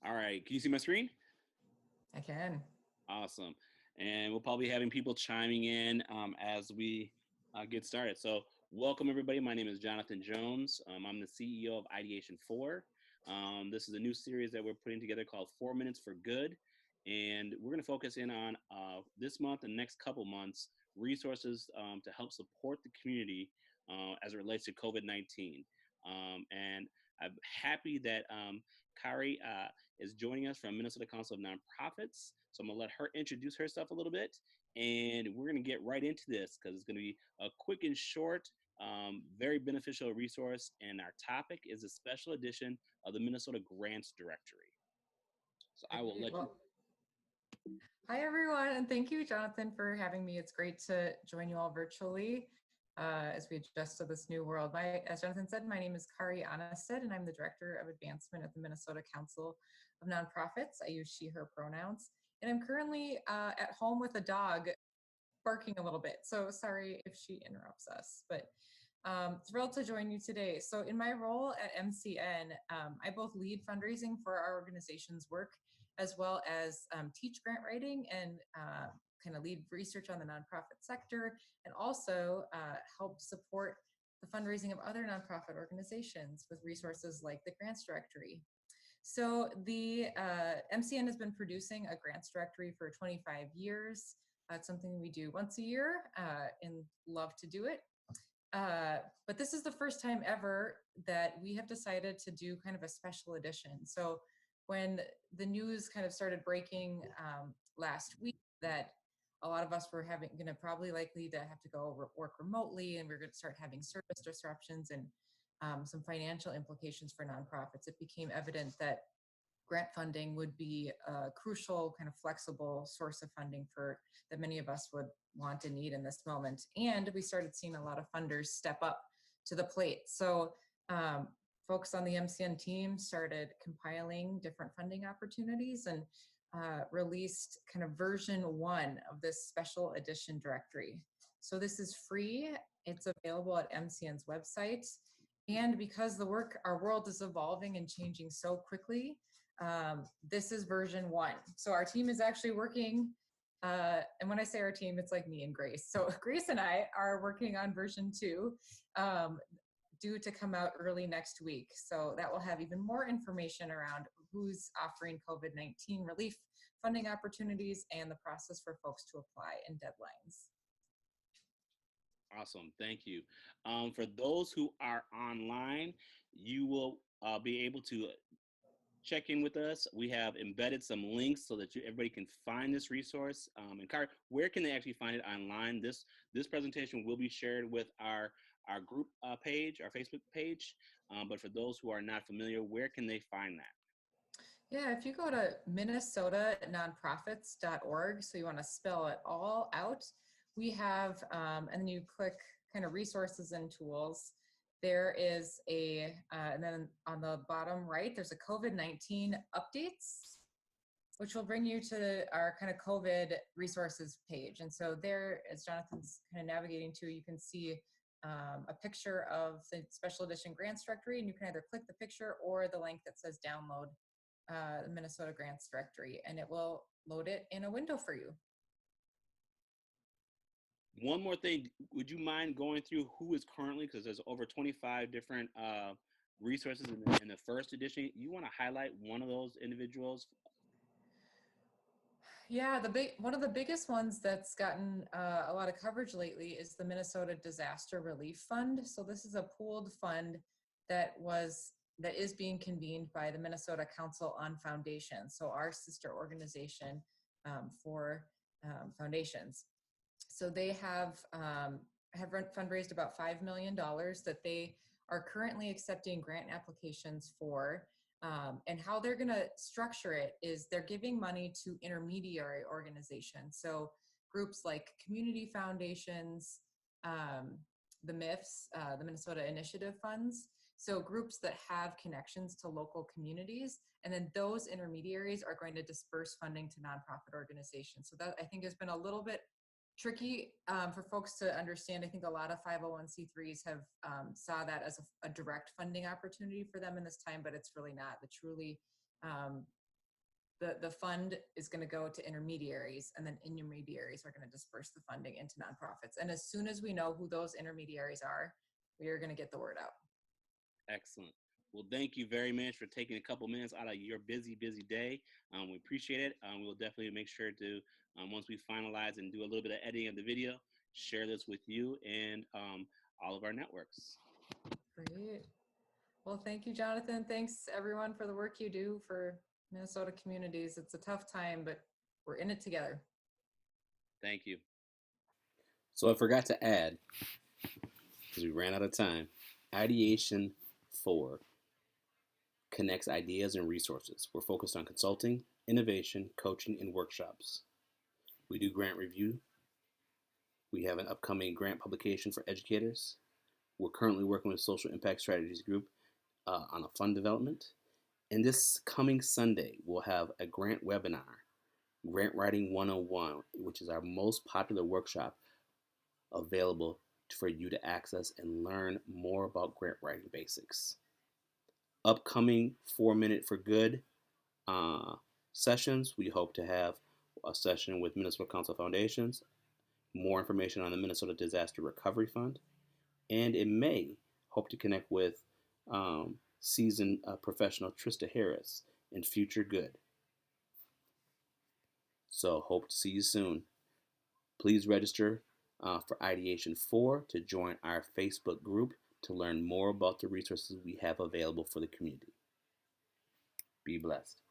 All right. Can you see my screen? I can. Awesome. And we'll probably be having people chiming in as we get started. So, welcome everybody. My name is Jonathan Jones. I'm the CEO of Ideation 4. This is a new series that we're putting together called 4 Minutes for Good. And we're going to focus in on this month and next couple months resources to help support the community as it relates to COVID-19. And I'm happy that Kari is joining us from Minnesota Council of Nonprofits. So I'm gonna let her introduce herself a little bit, and we're gonna get right into this because it's gonna be a quick and short, very beneficial resource. And our topic is a special edition of the Minnesota Grants Directory. So I will Great. let you. Well, hi everyone, and thank you, Jonathan, for having me. It's great to join you all virtually as we adjust to this new world. As Jonathan said, my name is Kari Anasted, and I'm the Director of Advancement at the Minnesota Council of Nonprofits. I use she, her pronouns, and I'm currently at home with a dog barking a little bit. So sorry if she interrupts us, but thrilled to join you today. So in my role at MCN, I both lead fundraising for our organization's work, as well as teach grant writing and kind of lead research on the nonprofit sector, and also help support the fundraising of other nonprofit organizations with resources like the Grants Directory. So the MCN has been producing a grants directory for 25 years. It's something we do once a year and love to do it. But this is the first time ever that we have decided to do kind of a special edition. So when the news kind of started breaking last week that a lot of us were going to probably likely to have to go work remotely, and we're going to start having service disruptions and some financial implications for nonprofits, it became evident that grant funding would be a crucial kind of flexible source of funding for that many of us would want and need in this moment. And we started seeing a lot of funders step up to the plate. So folks on the MCN team started compiling different funding opportunities and released kind of version 1 of this special edition directory. So this is free. It's available at MCN's website. And because our world is evolving and changing so quickly, this is version 1. So our team is actually working, and when I say our team, it's like me and Grace. So Grace and I are working on version 2, due to come out early next week. So that will have even more information around who's offering COVID-19 relief funding opportunities and the process for folks to apply and deadlines. Awesome. Thank you. For those who are online, you will be able to check in with us. We have embedded some links so that everybody can find this resource. And Kari, where can they actually find it online? This presentation will be shared with our group page, our Facebook page. But for those who are not familiar, where can they find that? Yeah, if you go to minnesotanonprofits.org, so you want to spell it all out, we have, and then you click kind of resources and tools. There is and then on the bottom right, there's a COVID-19 updates, which will bring you to our kind of COVID resources page. And so there, as Jonathan's kind of navigating to, you can see a picture of the special edition grants directory, and you can either click the picture or the link that says download the Minnesota Grants Directory, and it will load it in a window for you. One more thing, would you mind going through who is currently, because there's over 25 different resources in the first edition. You want to highlight one of those individuals? Yeah, one of the biggest ones that's gotten a lot of coverage lately is the Minnesota Disaster Relief Fund. So this is a pooled fund that is being convened by the Minnesota Council on Foundations, so our sister organization for foundations. So they have fundraised about $5 million that they are currently accepting grant applications for. And how they're going to structure it is they're giving money to intermediary organizations. So groups like community foundations, the MIFs, the Minnesota Initiative Funds. So groups that have connections to local communities, and then those intermediaries are going to disperse funding to nonprofit organizations. So that I think has been a little bit tricky for folks to understand. I think a lot of 501c3s have saw that as a direct funding opportunity for them in this time, but it's really not. The truly the fund is going to go to intermediaries, and then intermediaries are going to disperse the funding into nonprofits. And as soon as we know who those intermediaries are, we are going to get the word out. Excellent. Well, thank you very much for taking a couple minutes out of your busy day. We appreciate it. We'll definitely make sure to, once we finalize and do a little bit of editing of the video, share this with you and all of our networks. Great. Well, thank you, Jonathan. Thanks, everyone, for the work you do for Minnesota communities. It's a tough time, but we're in it together. Thank you. So I forgot to add, because we ran out of time, Ideation 4 connects ideas and resources. We're focused on consulting, innovation, coaching, and workshops. We do grant review. We have an upcoming grant publication for educators. We're currently working with Social Impact Strategies Group on a fund development. And this coming Sunday, we'll have a grant webinar, Grant Writing 101, which is our most popular workshop available for you to access and learn more about grant writing basics. Upcoming 4-Minute for Good sessions, we hope to have a session with Minnesota Council Foundations, more information on the Minnesota Disaster Recovery Fund, and in May, hope to connect with seasoned professional Trista Harris in Future Good. So hope to see you soon. Please register for Ideation 4 to join our Facebook group to learn more about the resources we have available for the community. Be blessed.